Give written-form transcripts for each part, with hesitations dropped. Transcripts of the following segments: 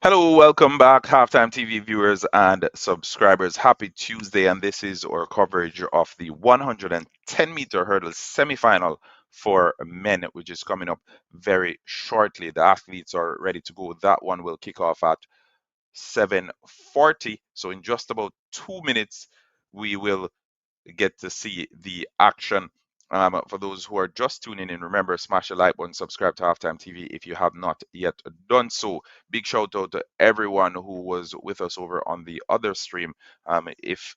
Hello, welcome back, Halftime TV viewers and subscribers. Happy Tuesday, and this is our coverage of the 110-meter hurdle semifinal for men, which is coming up very shortly. The athletes are ready to go. That one will kick off at 7:40. So in just about 2 minutes, we will get to see the action. For those who are just tuning in, remember, smash the like button, subscribe to Halftime TV if you have not yet done so. Big shout out to everyone who was with us over on the other stream. If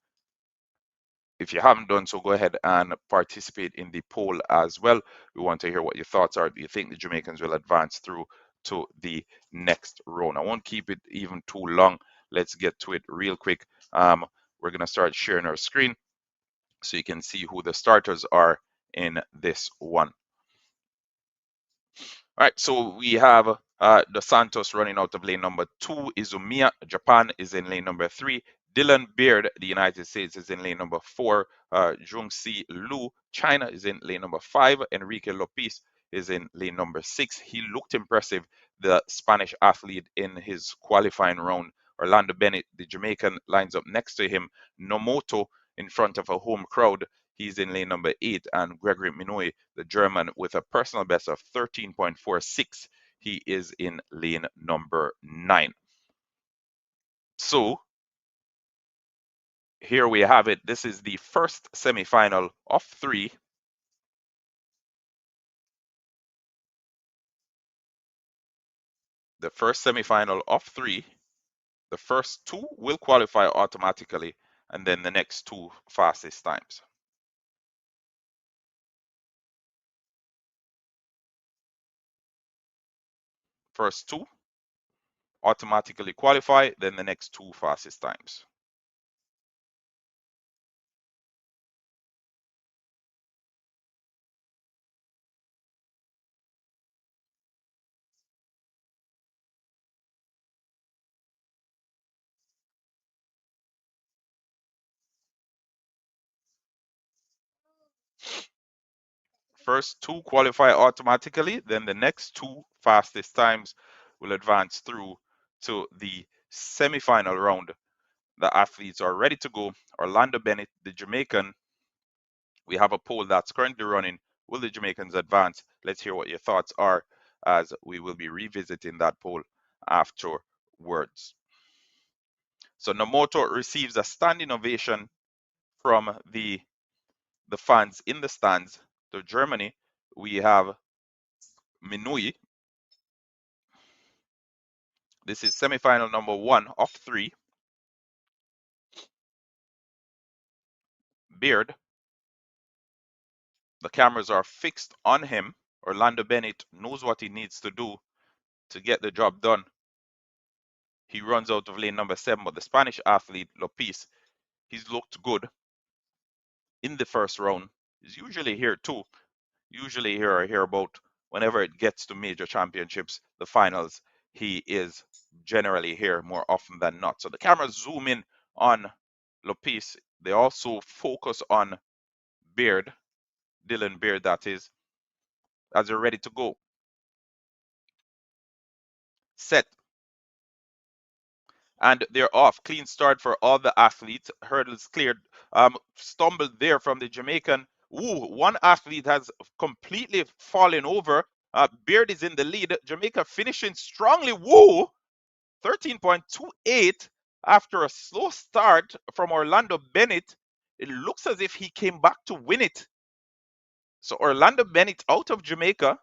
you haven't done so, go ahead and participate in the poll as well. We want to hear what your thoughts are. Do you think the Jamaicans will advance through to the next round? I won't keep it even too long. Let's get to it real quick. We're going to start sharing our screen so you can see who the starters are in this one. All right, so we have Dos Santos running out of lane number 2. Izumiya, Japan, is in lane number 3. Dylan Beard, the United States, is in lane number 4. Jungsi Liu, China, is in lane number 5. Enrique Lopez is in lane number 6. He looked impressive, the Spanish athlete, in his qualifying round. Orlando Bennett, the Jamaican, lines up next to him. Nomoto, in front of a home crowd, he's in lane number 8, and Gregory Minoy, the German, with a personal best of 13.46, he is in lane number 9. So here we have it. This is the first semifinal of 3. The first semifinal of 3. The first 2 will qualify automatically, and then the next 2 fastest times. First 2 automatically qualify, then the next 2 fastest times. First 2 qualify automatically, then the next 2 fastest times will advance through to the semifinal round. The athletes are ready to go. Orlando Bennett, the Jamaican, we have a poll that's currently running. Will the Jamaicans advance? Let's hear what your thoughts are, as we will be revisiting that poll afterwards. So Nomoto receives a standing ovation from the fans in the stands. To Germany, we have Minui. This is semifinal number 1 of 3. Beard. The cameras are fixed on him. Orlando Bennett knows what he needs to do to get the job done. He runs out of lane number 7, but the Spanish athlete, Lopez, he's looked good in the first round. He's usually here too. Usually here I hear about whenever it gets to major championships, the finals, he is generally here more often than not. So the cameras zoom in on Lopez. They also focus on Beard, Dylan Beard, that is, as they're ready to go. Set. And they're off. Clean start for all the athletes. Hurdles cleared. Stumbled there from the Jamaican. Ooh, one athlete has completely fallen over. Beard is in the lead. Jamaica finishing strongly. Woo! 13.28 after a slow start from Orlando Bennett. It looks as if he came back to win it. So Orlando Bennett out of Jamaica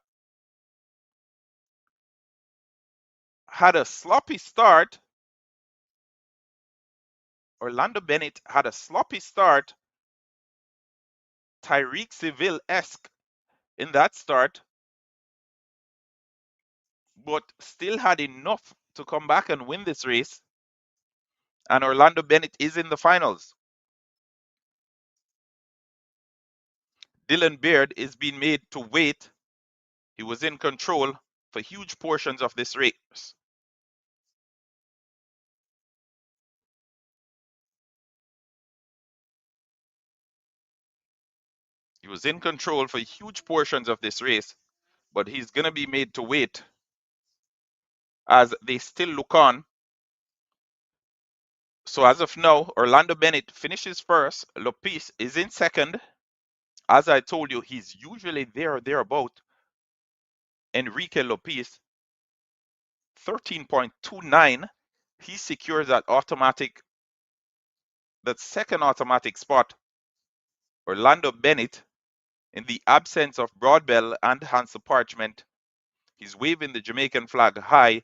had a sloppy start. Orlando Bennett had a sloppy start, Tyreek Seville-esque in that start, but still had enough to come back and win this race. And Orlando Bennett is in the finals. Dylan Beard is being made to wait. He was in control for huge portions of this race. He was in control for huge portions of this race, but he's going to be made to wait as they still look on So as of now, Orlando Bennett finishes first. Lopez is in second. As I told you, he's usually there or thereabout. Enrique Lopez, 13.29. He secures that second automatic spot. Orlando Bennett, in the absence of Broadbell and Hansa Parchment, he's waving the Jamaican flag high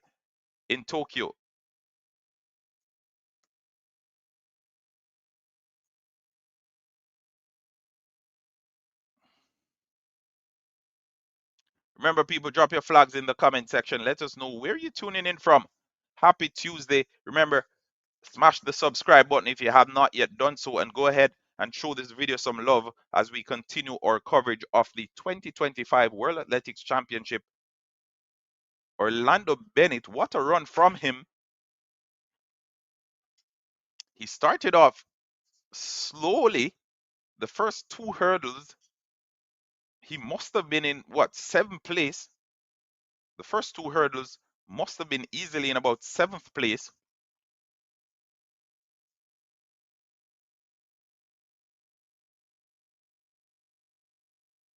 in Tokyo. Remember, people, drop your flags in the comment section. Let us know where you're tuning in from. Happy Tuesday. Remember, smash the subscribe button if you have not yet done so, and go ahead and show this video some love as we continue our coverage of the 2025 World Athletics Championship. Orlando Bennett, what a run from him. He started off slowly. The first two hurdles, he must have been in what, seventh place. The first two hurdles must have been easily in about seventh place.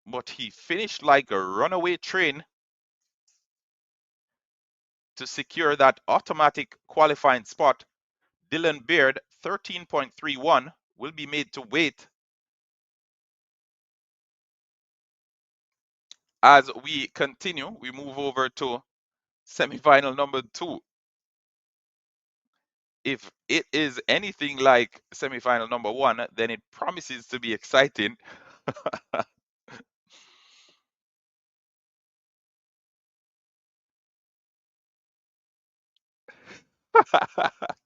But he finished like a runaway train to secure that automatic qualifying spot. Dylan Beard, 13.31, will be made to wait as we continue. We move over to semifinal number 2. If it is anything like semifinal number 1, then it promises to be exciting.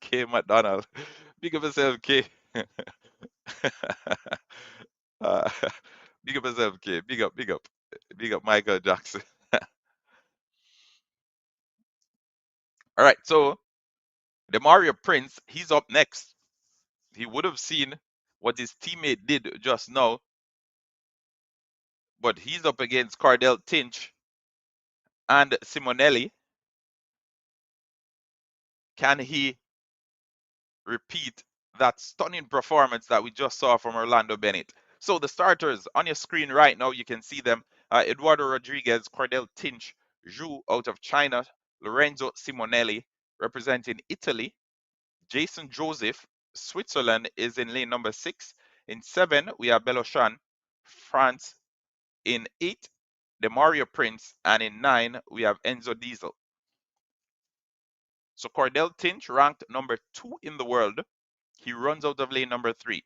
K McDonald. Big up yourself, K. uh, big up yourself, K. Big up, big up. Big up Michael Jackson. All right, so the Mario Prince, he's up next. He would have seen what his teammate did just now, but he's up against Cardell Tinch and Simonelli. Can he repeat that stunning performance that we just saw from Orlando Bennett? So the starters on your screen right now, you can see them. Eduardo Rodriguez, Cardell Tinch, Zhu out of China, Lorenzo Simonelli representing Italy, Jason Joseph, Switzerland is in lane number 6. In 7, we have Belochan, France. In 8, the Mario Prince, and in 9, we have Enzo Diesel. So Cordell Tinch ranked number 2 in the world. He runs out of lane number 3.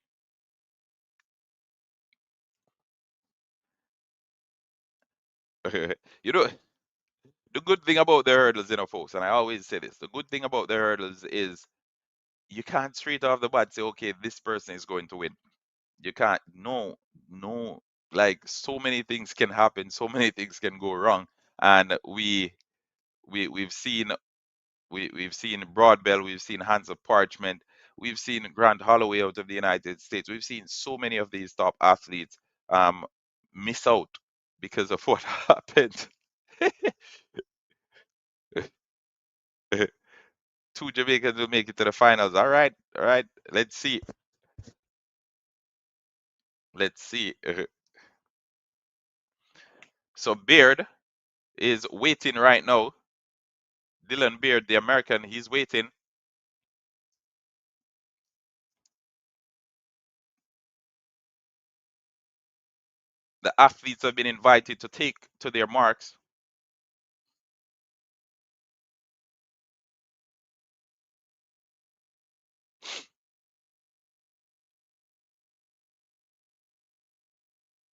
You know, the good thing about the hurdles, folks, and I always say this, the good thing about the hurdles is you can't straight off the bat say, okay, this person is going to win. You can't. No. Like, so many things can happen, so many things can go wrong, and we've seen we've seen Broadbell, we've seen Hands of Parchment, we've seen Grant Holloway out of the United States. We've seen so many of these top athletes um, miss out because of what happened. Two Jamaicans will make it to the finals. All right, all right. Let's see. Let's see. So Beard is waiting right now. Dylan Beard, the American, he's waiting. The athletes have been invited to take to their marks.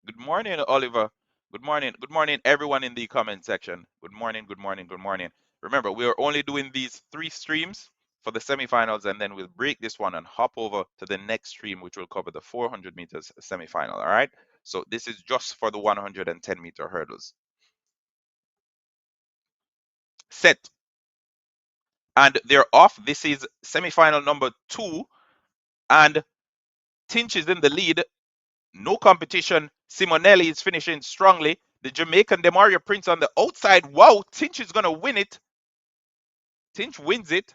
Good morning, Oliver. Good morning. Good morning, everyone in the comment section. Good morning, good morning, good morning. Remember, we are only doing these 3 streams for the semifinals, and then we'll break this one and hop over to the next stream, which will cover the 400 meters semifinal. All right. So this is just for the 110-meter hurdles. Set. And they're off. This is semifinal number 2. And Tinch is in the lead. No competition. Simonelli is finishing strongly. The Jamaican Demario Prince on the outside. Wow, Tinch is going to win it. Tinch wins it.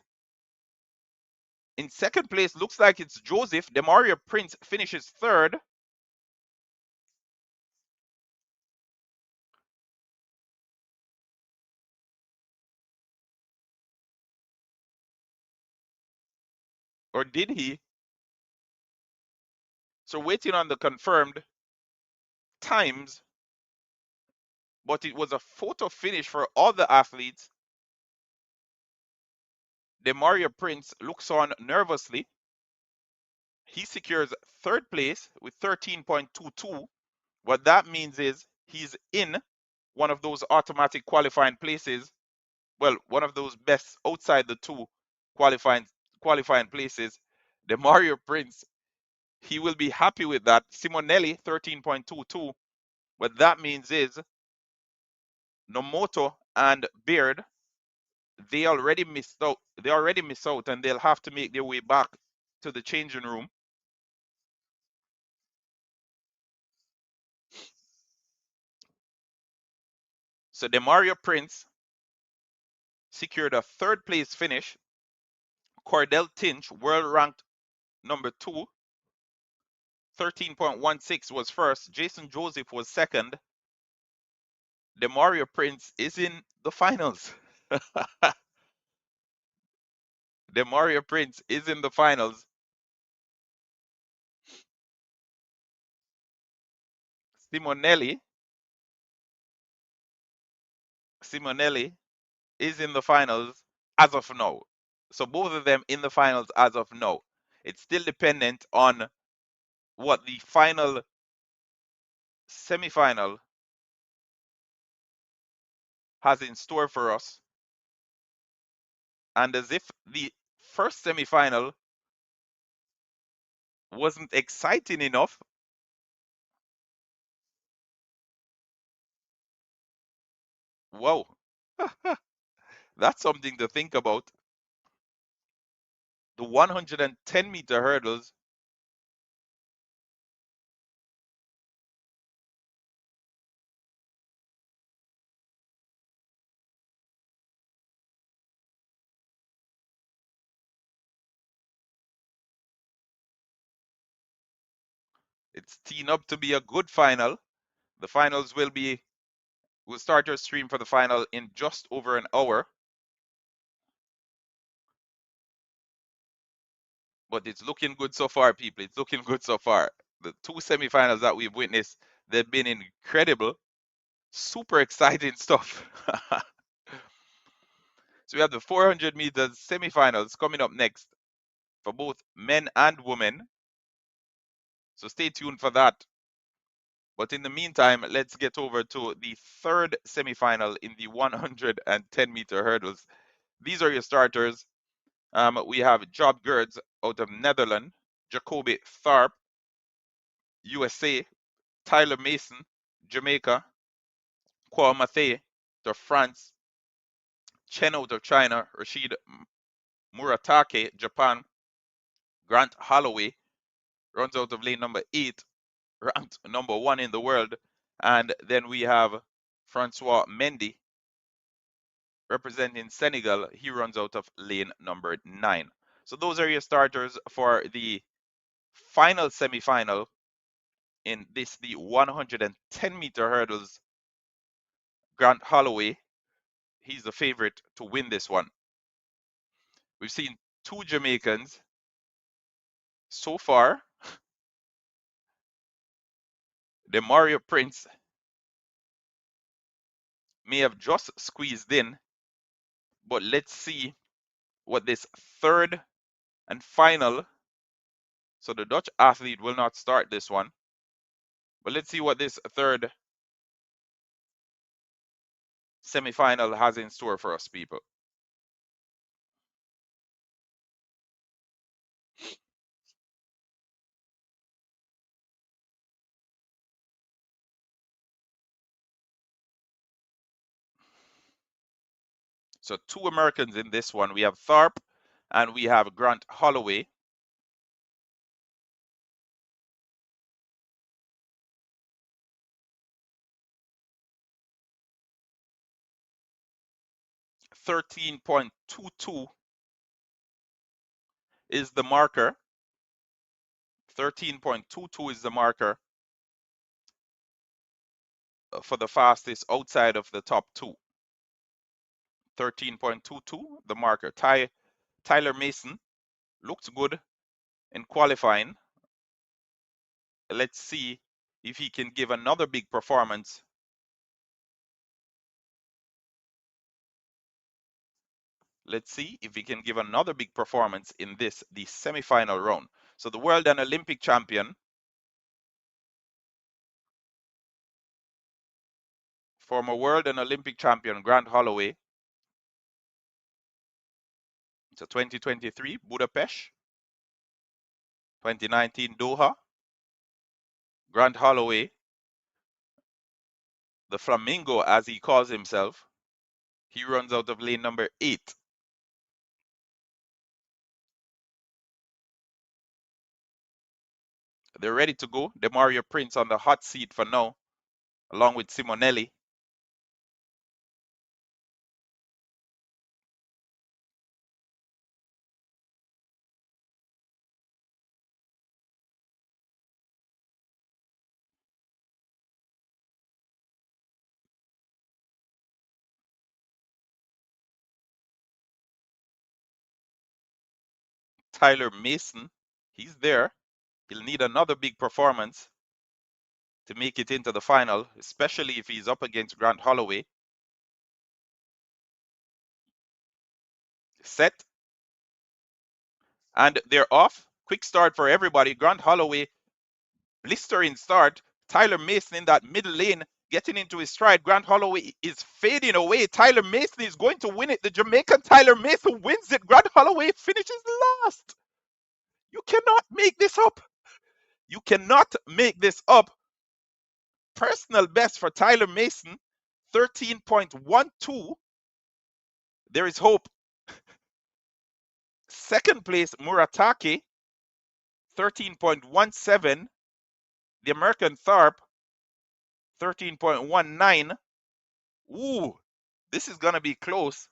In second place, looks like it's Joseph. Demario Prince finishes third. Or did he? So waiting on the confirmed times, but it was a photo finish for all the athletes. Demario Prince looks on nervously. He secures third place with 13.22. What that means is he's in one of those automatic qualifying places. Well, one of those best outside the two qualifying places. Demario Prince, he will be happy with that. Simonelli 13.22. What that means is Nomoto and Beard, they already missed out. They already missed out, and they'll have to make their way back to the changing room. So Demario Prince secured a third place finish. Cordell Tinch, world ranked number 2, 13.16 was first. Jason Joseph was second. Demario Prince is in the finals. Demario Prince is in the finals. Simonelli, Simonelli is in the finals as of now. So both of them in the finals as of now. It's still dependent on what the final semi-final has in store for us. And as if the first semi-final wasn't exciting enough, wow, that's something to think about. The 110-meter hurdles, it's teeing up to be a good final. The finals we'll start our stream for the final in just over an hour. But it's looking good so far, people. It's looking good so far. The two semifinals that we've witnessed, they've been incredible. Super exciting stuff. So we have the 400 meters semifinals coming up next for both men and women. So stay tuned for that. But in the meantime, let's get over to the third semifinal in the 110-meter hurdles. These are your starters. We have Job Gerds out of Netherlands, Jacoby Tharp, USA, Tyler Mason, Jamaica, Kwame out of France, Chen out of China, Rashid Muratake, Japan, Grant Holloway runs out of lane number 8, ranked number 1 in the world. And then we have Francois Mendy representing Senegal. He runs out of lane number 9. So those are your starters for the final semi-final in this, the 110-meter hurdles. Grant Holloway, he's the favorite to win this one. We've seen two Jamaicans so far. Demario Prince may have just squeezed in, but let's see what this third and final. So the Dutch athlete will not start this one, but let's see what this third semi-final has in store for us, people. So two Americans in this one. We have Tharp and we have Grant Holloway. .22 is the marker. 13.22 is the marker for the fastest outside of the top two. 13.22, the marker. Tyler Mason looked good in qualifying. Let's see if he can give another big performance. Let's see if he can give another big performance in the semifinal round. So the world and Olympic champion, former world and Olympic champion Grant Holloway. So 2023 Budapest, 2019 Doha. Grant Holloway, the Flamingo as he calls himself, he runs out of lane number 8. They're ready to go. Demario Prince on the hot seat for now, along with Simonelli. Tyler Mason, he's there. He'll need another big performance to make it into the final, especially if he's up against Grant Holloway. Set. And they're off. Quick start for everybody. Grant Holloway, blistering start. Tyler Mason in that middle lane, getting into his stride. Grant Holloway is fading away. Tyler Mason is going to win it. The Jamaican Tyler Mason wins it. Grant Holloway finishes last. You cannot make this up. You cannot make this up. Personal best for Tyler Mason, 13.12. There is hope. Second place, Muratake, 13.17. The American Tharp, 13.19. Ooh, this is going to be close.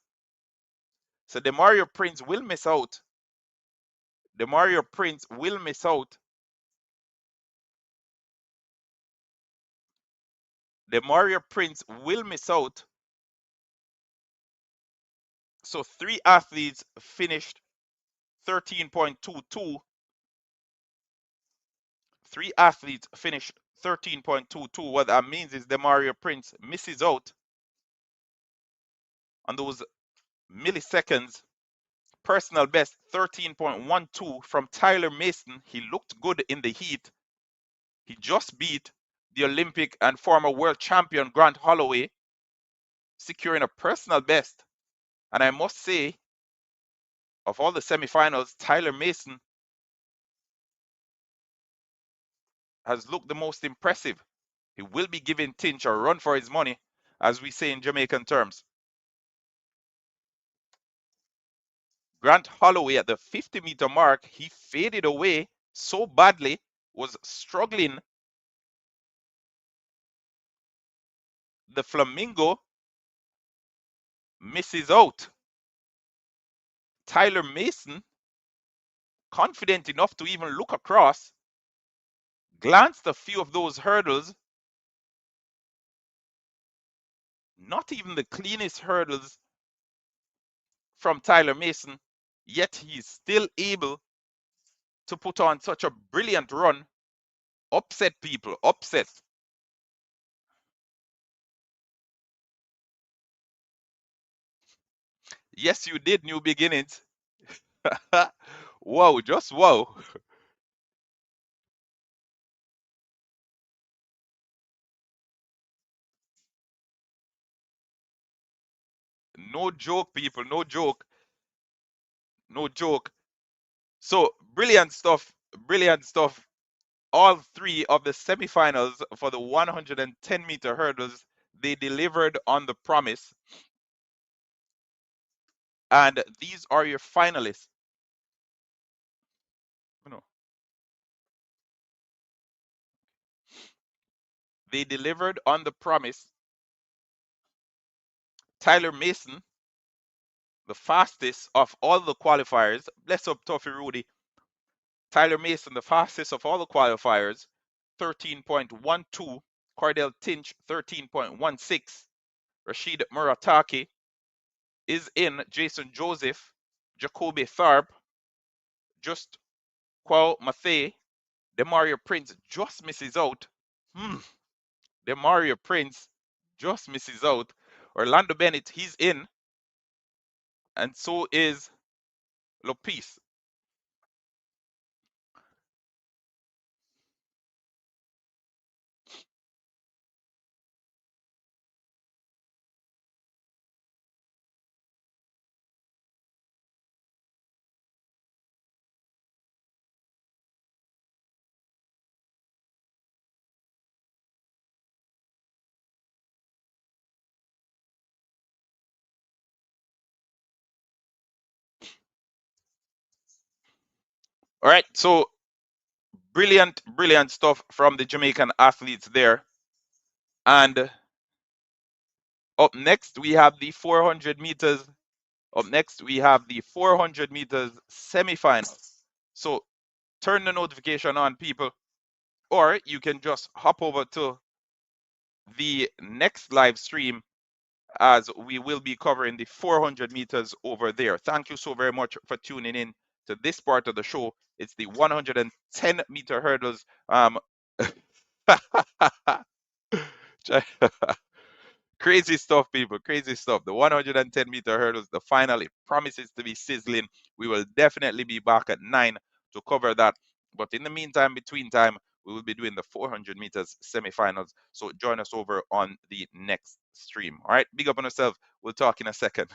So Demario Prince will miss out. Demario Prince will miss out. Demario Prince will miss out. So 3 athletes finished 13.22. 3 athletes finished 13.22. What that means is Demario Prince misses out on those milliseconds. Personal best 13.12 from Tyler Mason. He looked good in the heat. He just beat the Olympic and former world champion Grant Holloway, securing a personal best. And I must say, of all the semifinals, Tyler Mason has looked the most impressive. He will be giving Tinch a run for his money, as we say in Jamaican terms. Grant Holloway at the 50-meter mark, he faded away so badly, was struggling. The Flamingo misses out. Tyler Mason, confident enough to even look across, glanced a few of those hurdles. Not even the cleanest hurdles from Tyler Mason, yet he's still able to put on such a brilliant run. Upset people, upset. Yes, you did, New Beginnings. Wow, just wow. No joke, people, no joke. No joke. So, brilliant stuff, brilliant stuff. All 3 of the semifinals for the 110-meter hurdles, they delivered on the promise. And these are your finalists. They delivered on the promise. Tyler Mason, the fastest of all the qualifiers. Bless up, Toffee Rudy. Tyler Mason, the fastest of all the qualifiers, 13.12. Cordell Tinch, 13.16. Rashid Murataki is in. Jason Joseph, Jacoby Tharp, just Qual Mathe, Demario Prince just misses out. Demario Prince just misses out. Orlando Bennett, he's in. And so is Lopez. All right, so brilliant, brilliant stuff from the Jamaican athletes there. And up next, we have the 400 meters. Up next, we have the 400 meters semifinal. So turn the notification on, people, or you can just hop over to the next live stream as we will be covering the 400 meters over there. Thank you so very much for tuning in to this part of the show. It's the 110-meter hurdles. Crazy stuff, people. Crazy stuff. The 110-meter hurdles, the final, it promises to be sizzling. We will definitely be back at 9 to cover that. But in the meantime, between time, we will be doing the 400 meters semifinals. So join us over on the next stream. All right. Big up on yourself. We'll talk in a second.